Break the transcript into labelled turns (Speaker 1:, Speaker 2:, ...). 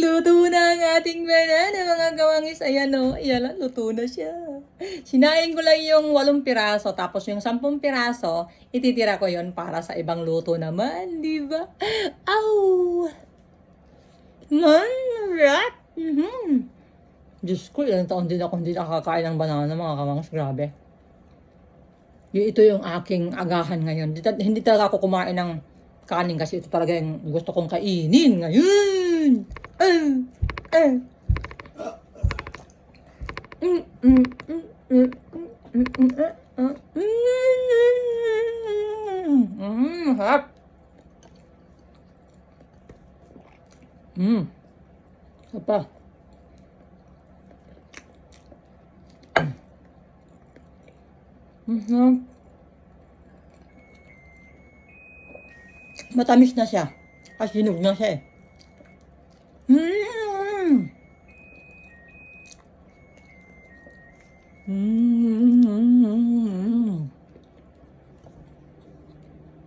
Speaker 1: Luto na ang ating banana, mga kawangis. Ayan o, ayan, luto na siya. Sinain ko lang yung 8 piraso, tapos yung 10 piraso, ititira ko yon para sa ibang luto naman, di ba? Aw! Manrat! Diyos ko, ilang taon din ako hindi nakakain ng banana, mga kawangis. Grabe. Ito yung aking agahan ngayon. Hindi talaga ako kumain ng kanin kasi ito talaga yung gusto kong kainin ngayon. Harap. Apa? Matamis na siya. Kasi hinog na siya eh.